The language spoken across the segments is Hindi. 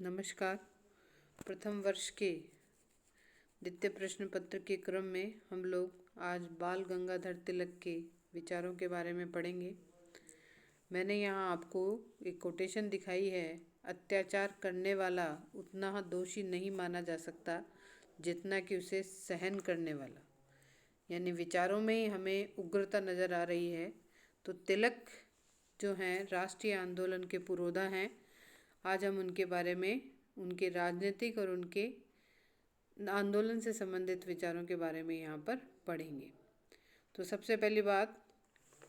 नमस्कार। प्रथम वर्ष के द्वितीय प्रश्न पत्र के क्रम में हम लोग आज बाल गंगाधर तिलक के विचारों के बारे में पढ़ेंगे। मैंने यहाँ आपको एक कोटेशन दिखाई है, अत्याचार करने वाला उतना दोषी नहीं माना जा सकता जितना कि उसे सहन करने वाला। यानी विचारों में ही हमें उग्रता नज़र आ रही है। तो तिलक जो हैं राष्ट्रीय आंदोलन के पुरोधा हैं। आज हम उनके बारे में, उनके राजनीतिक और उनके आंदोलन से संबंधित विचारों के बारे में यहाँ पर पढ़ेंगे। तो सबसे पहली बात,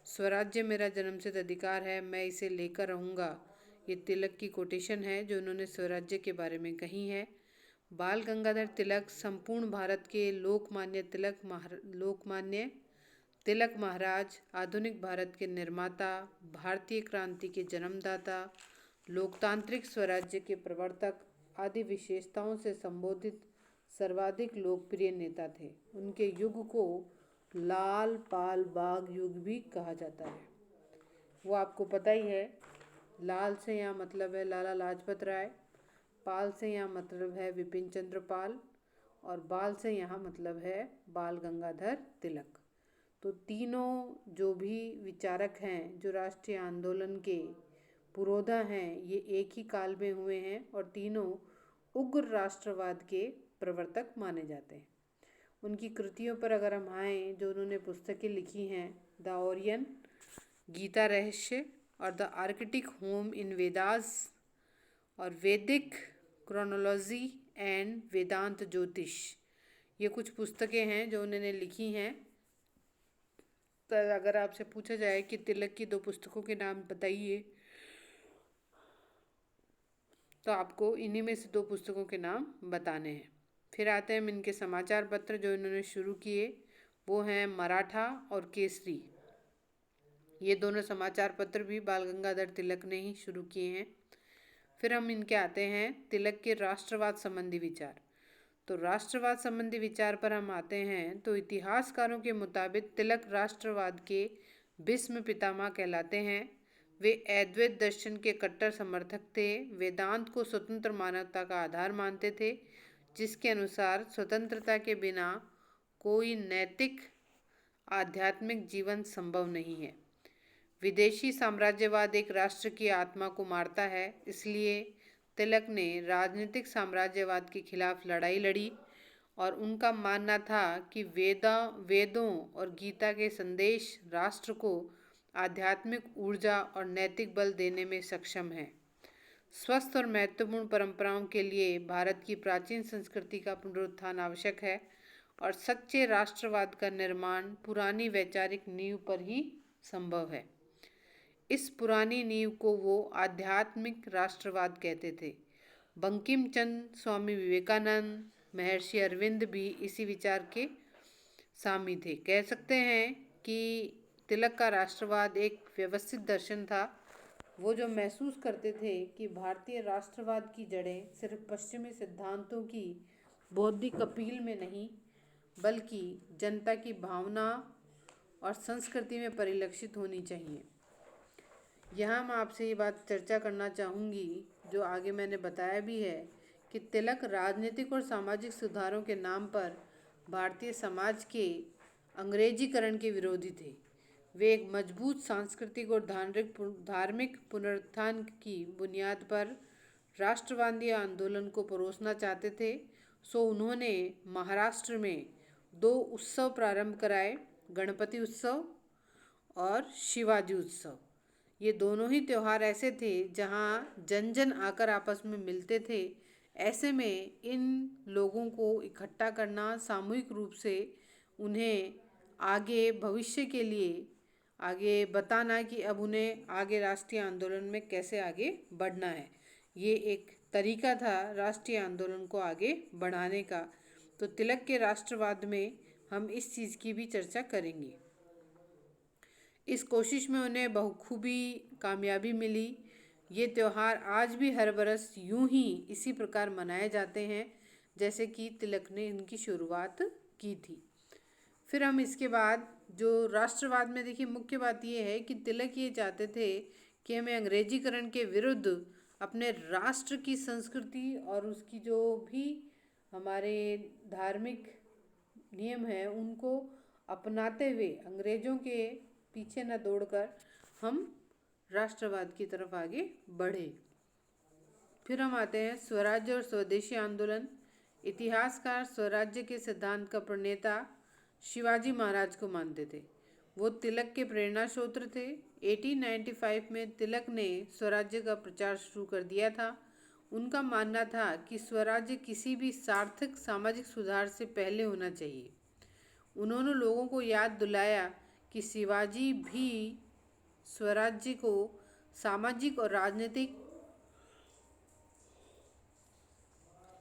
स्वराज्य मेरा जन्मसिद्ध अधिकार है, मैं इसे लेकर रहूँगा। ये तिलक की कोटेशन है जो उन्होंने स्वराज्य के बारे में कही है। बाल गंगाधर तिलक संपूर्ण भारत के लोकमान्य तिलक महाराज, आधुनिक भारत के निर्माता, भारतीय क्रांति के जन्मदाता, लोकतांत्रिक स्वराज्य के प्रवर्तक आदि विशेषताओं से संबोधित सर्वाधिक लोकप्रिय नेता थे। उनके युग को लाल पाल बाग युग भी कहा जाता है। वो आपको पता ही है। लाल से यहाँ मतलब है लाला लाजपत राय, पाल से यहाँ मतलब है विपिन चंद्र पाल, और बाल से यहाँ मतलब है बाल गंगाधर तिलक। तो तीनों जो भी विचारक हैं, जो राष्ट्रीय आंदोलन के पुरोधा हैं, ये एक ही काल में हुए हैं और तीनों उग्र राष्ट्रवाद के प्रवर्तक माने जाते हैं। उनकी कृतियों पर अगर हम आएँ, जो उन्होंने पुस्तकें लिखी हैं, द ओरियन, गीता रहस्य और the Arctic home in Vedas और वैदिक क्रोनोलॉजी एंड वेदांत ज्योतिष, ये कुछ पुस्तकें हैं जो उन्होंने लिखी हैं। तो अगर आपसे पूछा जाए कि तिलक की 2 पुस्तकों के नाम बताइए, तो आपको इन्हीं में से 2 पुस्तकों के नाम बताने हैं। फिर आते हैं इनके समाचार पत्र जो इन्होंने शुरू किए, वो हैं मराठा और केसरी। ये दोनों समाचार पत्र भी बाल गंगाधर तिलक ने ही शुरू किए हैं। फिर हम इनके आते हैं तिलक के राष्ट्रवाद संबंधी विचार। तो राष्ट्रवाद संबंधी विचार पर हम आते हैं तो इतिहासकारों के मुताबिक तिलक राष्ट्रवाद के भीष्म पितामह कहलाते हैं। वे अद्वैत दर्शन के कट्टर समर्थक थे। वेदांत को स्वतंत्र मानवता का आधार मानते थे, जिसके अनुसार स्वतंत्रता के बिना कोई नैतिक आध्यात्मिक जीवन संभव नहीं है। विदेशी साम्राज्यवाद एक राष्ट्र की आत्मा को मारता है, इसलिए तिलक ने राजनीतिक साम्राज्यवाद के खिलाफ लड़ाई लड़ी और उनका मानना था कि वेदों और गीता के संदेश राष्ट्र को आध्यात्मिक ऊर्जा और नैतिक बल देने में सक्षम है। स्वस्थ और महत्वपूर्ण परंपराओं के लिए भारत की प्राचीन संस्कृति का पुनरुत्थान आवश्यक है और सच्चे राष्ट्रवाद का निर्माण पुरानी वैचारिक नींव पर ही संभव है। इस पुरानी नींव को वो आध्यात्मिक राष्ट्रवाद कहते थे। बंकिम चंद्र, स्वामी विवेकानंद, महर्षि अरविंद भी इसी विचार के सामी थे। कह सकते हैं कि तिलक का राष्ट्रवाद एक व्यवस्थित दर्शन था। वो जो महसूस करते थे कि भारतीय राष्ट्रवाद की जड़ें सिर्फ पश्चिमी सिद्धांतों की बौद्धिक अपील में नहीं, बल्कि जनता की भावना और संस्कृति में परिलक्षित होनी चाहिए। यहाँ मैं आपसे ये बात चर्चा करना चाहूँगी, जो आगे मैंने बताया भी है, कि तिलक राजनीतिक और सामाजिक सुधारों के नाम पर भारतीय समाज के अंग्रेजीकरण के विरोधी थे। वे एक मजबूत सांस्कृतिक और धार्मिक पुनरुत्थान की बुनियाद पर राष्ट्रवादी आंदोलन को परोसना चाहते थे। सो उन्होंने महाराष्ट्र में 2 उत्सव प्रारंभ कराए, गणपति उत्सव और शिवाजी उत्सव। ये दोनों ही त्यौहार ऐसे थे जहाँ जन जन आकर आपस में मिलते थे। ऐसे में इन लोगों को इकट्ठा करना, सामूहिक रूप से उन्हें आगे भविष्य के लिए आगे बताना कि अब उन्हें आगे राष्ट्रीय आंदोलन में कैसे आगे बढ़ना है, ये एक तरीका था राष्ट्रीय आंदोलन को आगे बढ़ाने का। तो तिलक के राष्ट्रवाद में हम इस चीज़ की भी चर्चा करेंगे। इस कोशिश में उन्हें बखूबी कामयाबी मिली। ये त्यौहार आज भी हर बरस यूं ही इसी प्रकार मनाए जाते हैं जैसे कि तिलक ने इनकी शुरुआत की थी। फिर हम इसके बाद जो राष्ट्रवाद में, देखिए मुख्य बात ये है कि तिलक ये चाहते थे कि हमें अंग्रेजीकरण के विरुद्ध अपने राष्ट्र की संस्कृति और उसकी जो भी हमारे धार्मिक नियम हैं उनको अपनाते हुए अंग्रेजों के पीछे न दौड़कर हम राष्ट्रवाद की तरफ आगे बढ़े। फिर हम आते हैं स्वराज्य और स्वदेशी आंदोलन। इतिहासकार स्वराज्य के सिद्धांत का प्रणेता शिवाजी महाराज को मानते थे। वो तिलक के प्रेरणा स्रोत थे। 1895 में तिलक ने स्वराज्य का प्रचार शुरू कर दिया था। उनका मानना था कि स्वराज्य किसी भी सार्थक सामाजिक सुधार से पहले होना चाहिए। उन्होंने लोगों को याद दिलाया कि शिवाजी भी स्वराज्य को सामाजिक और राजनीतिक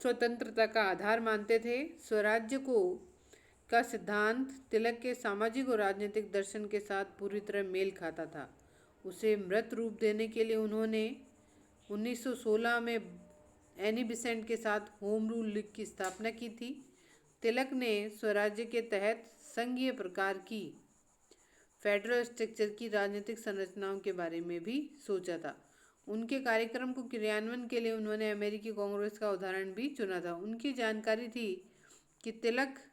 स्वतंत्रता का आधार मानते थे। स्वराज्य का सिद्धांत तिलक के सामाजिक और राजनीतिक दर्शन के साथ पूरी तरह मेल खाता था। उसे मृत रूप देने के लिए उन्होंने 1916 में एनी बेसेंट के साथ होम रूल लीग की स्थापना की थी। तिलक ने स्वराज्य के तहत संघीय प्रकार की फेडरल स्ट्रक्चर की राजनीतिक संरचनाओं के बारे में भी सोचा था। उनके कार्यक्रम को क्रियान्वयन के लिए उन्होंने अमेरिकी कांग्रेस का उदाहरण भी चुना था। उनकी जानकारी थी कि तिलक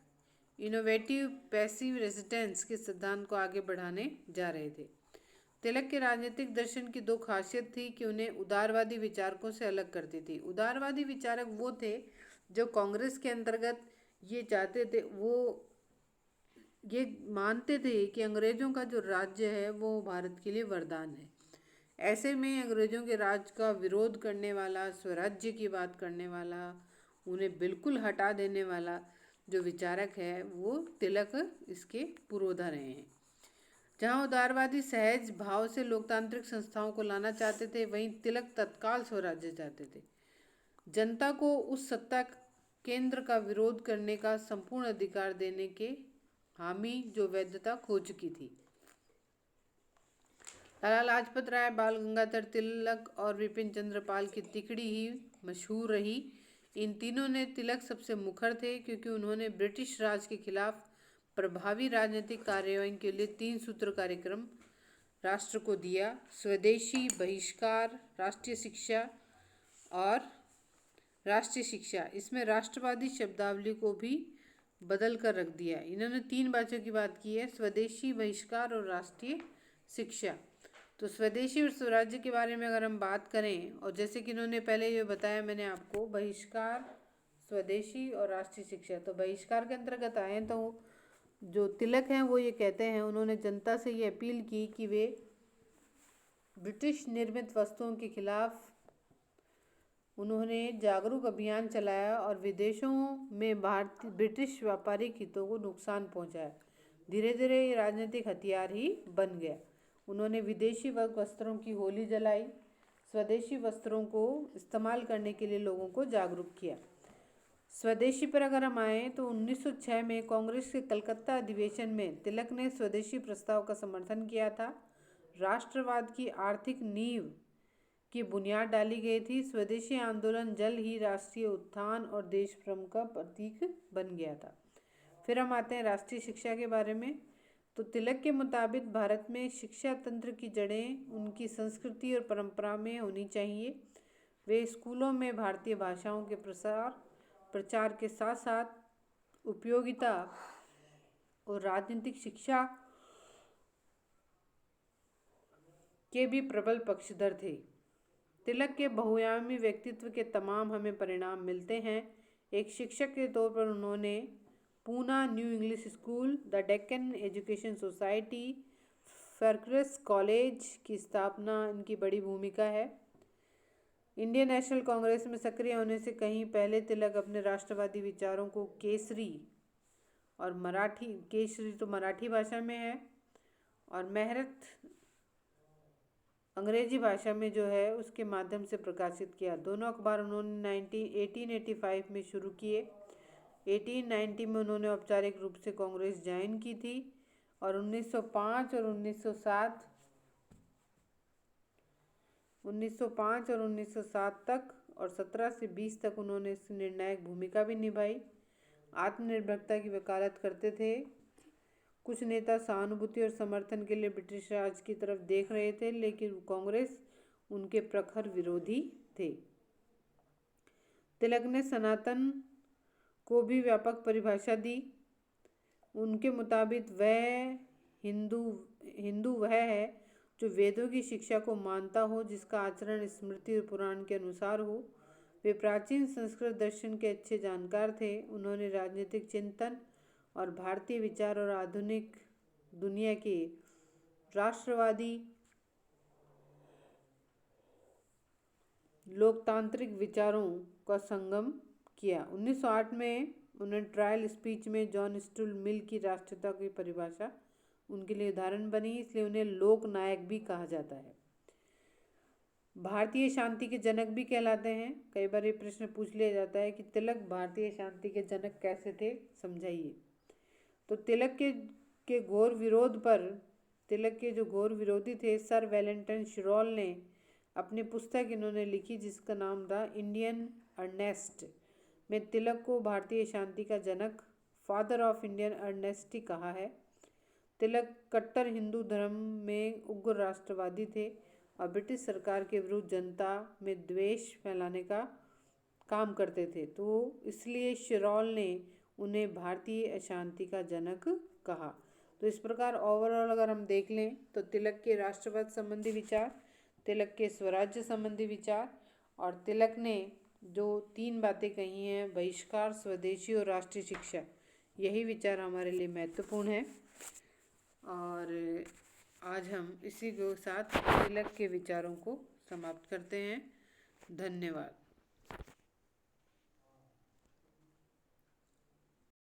इनोवेटिव पैसिव रेजिस्टेंस के सिद्धांत को आगे बढ़ाने जा रहे थे। तिलक के राजनीतिक दर्शन की दो खासियत थी कि उन्हें उदारवादी विचारकों से अलग करती थी। उदारवादी विचारक वो थे जो कांग्रेस के अंतर्गत ये चाहते थे, वो ये मानते थे कि अंग्रेजों का जो राज्य है वो भारत के लिए वरदान है। ऐसे में अंग्रेजों के राज का विरोध करने वाला, स्वराज्य की बात करने वाला, उन्हें बिल्कुल हटा देने वाला जो विचारक है वो तिलक इसके पुरोधा रहे हैं। जहाँ उदारवादी सहज भाव से लोकतांत्रिक संस्थाओं को लाना चाहते थे, वहीं तिलक तत्काल स्वराज्य चाहते थे। जनता को उस सत्ता केंद्र का विरोध करने का संपूर्ण अधिकार देने के हामी जो वैधता खो चुकी थी। लाला लाजपत राय, बाल गंगाधर तिलक और विपिन चंद्र पाल की तिकड़ी ही मशहूर रही। इन तीनों ने तिलक सबसे मुखर थे क्योंकि उन्होंने ब्रिटिश राज के खिलाफ प्रभावी राजनीतिक कार्रवाई के लिए 3 सूत्र कार्यक्रम राष्ट्र को दिया: स्वदेशी, बहिष्कार, राष्ट्रीय शिक्षा और राष्ट्रीय शिक्षा। इसमें राष्ट्रवादी शब्दावली को भी बदल कर रख दिया। इन्होंने 3 बातों की बात की है: स्वदेशी, बहिष्कार और राष्ट्रीय शिक्षा। तो स्वदेशी और स्वराज्य के बारे में अगर हम बात करें, और जैसे कि इन्होंने पहले ये बताया मैंने आपको, बहिष्कार, स्वदेशी और राष्ट्रीय शिक्षा। तो बहिष्कार के अंतर्गत आए तो जो तिलक हैं वो ये कहते हैं, उन्होंने जनता से ये अपील की कि वे ब्रिटिश निर्मित वस्तुओं के खिलाफ उन्होंने जागरूक अभियान चलाया और विदेशों में भारतीय ब्रिटिश व्यापारिक हितों को नुकसान पहुंचाया। धीरे धीरे ये राजनीतिक हथियार ही बन गया। उन्होंने विदेशी वस्त्रों की होली जलाई, स्वदेशी वस्त्रों को इस्तेमाल करने के लिए लोगों को जागरूक किया। स्वदेशी पर अगर हम आएँ तो 1906 में कांग्रेस के कलकत्ता अधिवेशन में तिलक ने स्वदेशी प्रस्ताव का समर्थन किया था। राष्ट्रवाद की आर्थिक नींव की बुनियाद डाली गई थी। स्वदेशी आंदोलन जल्द ही राष्ट्रीय उत्थान और देश प्रेम का प्रतीक बन गया था। फिर हम आते हैं राष्ट्रीय शिक्षा के बारे में। तो तिलक के मुताबिक भारत में शिक्षा तंत्र की जड़ें उनकी संस्कृति और परंपरा में होनी चाहिए। वे स्कूलों में भारतीय भाषाओं के प्रचार के साथ साथ उपयोगिता और राजनीतिक शिक्षा के भी प्रबल पक्षधर थे। तिलक के बहुआयामी व्यक्तित्व के तमाम हमें परिणाम मिलते हैं। एक शिक्षक के तौर पर उन्होंने Poona New English School, the Deccan Education Society, Fergusson College की स्थापना इनकी बड़ी भूमिका है। इंडियन नेशनल कांग्रेस में सक्रिय होने से कहीं पहले तिलक अपने राष्ट्रवादी विचारों को केसरी और मराठी, केसरी तो मराठी भाषा में है और मेहरत अंग्रेजी भाषा में जो है उसके माध्यम से प्रकाशित किया। दोनों अखबार उन्होंने 1885 में शुरू किए। 1890 में उन्होंने औपचारिक रूप से कांग्रेस ज्वाइन की थी और 1905 और 1907 तक और 17 से 20 तक उन्होंने इस निर्णायक भूमिका भी निभाई। आत्मनिर्भरता की वकालत करते थे। कुछ नेता सहानुभूति और समर्थन के लिए ब्रिटिश राज की तरफ देख रहे थे, लेकिन कांग्रेस उनके प्रखर विरोधी थे। तिलक ने सनातन को भी व्यापक परिभाषा दी। उनके मुताबिक हिंदू वह है जो वेदों की शिक्षा को मानता हो, जिसका आचरण स्मृति और पुराण के अनुसार हो। वे प्राचीन संस्कृत दर्शन के अच्छे जानकार थे। उन्होंने राजनीतिक चिंतन और भारतीय विचार और आधुनिक दुनिया के राष्ट्रवादी लोकतांत्रिक विचारों का संगम किया। 1908 में उन्होंने ट्रायल स्पीच में जॉन स्टुअर्ट मिल की राष्ट्रीयता की परिभाषा उनके लिए उदाहरण बनी, इसलिए उन्हें लोक नायक भी कहा जाता है। भारतीय शांति के जनक भी कहलाते हैं। कई बार ये प्रश्न पूछ लिया जाता है कि तिलक भारतीय शांति के जनक कैसे थे, समझाइए। तो तिलक के जो घोर विरोधी थे, सर वैलेंटाइन शिरोल ने अपनी पुस्तक इन्होंने लिखी जिसका नाम था इंडियन अर्नेस्ट में तिलक को भारतीय शांति का जनक, फादर ऑफ इंडियन अर्नेस्टी कहा है। तिलक कट्टर हिंदू धर्म में उग्र राष्ट्रवादी थे और ब्रिटिश सरकार के विरुद्ध जनता में द्वेष फैलाने का काम करते थे, तो इसलिए शिरोल ने उन्हें भारतीय अशांति का जनक कहा। तो इस प्रकार ओवरऑल अगर हम देख लें तो तिलक के राष्ट्रवाद संबंधी विचार, तिलक के स्वराज्य संबंधी विचार और तिलक ने जो 3 बातें कही हैं, बहिष्कार, स्वदेशी और राष्ट्रीय शिक्षा, यही विचार हमारे लिए महत्वपूर्ण है। और आज हम इसी के साथ तिलक के विचारों को समाप्त करते हैं। धन्यवाद।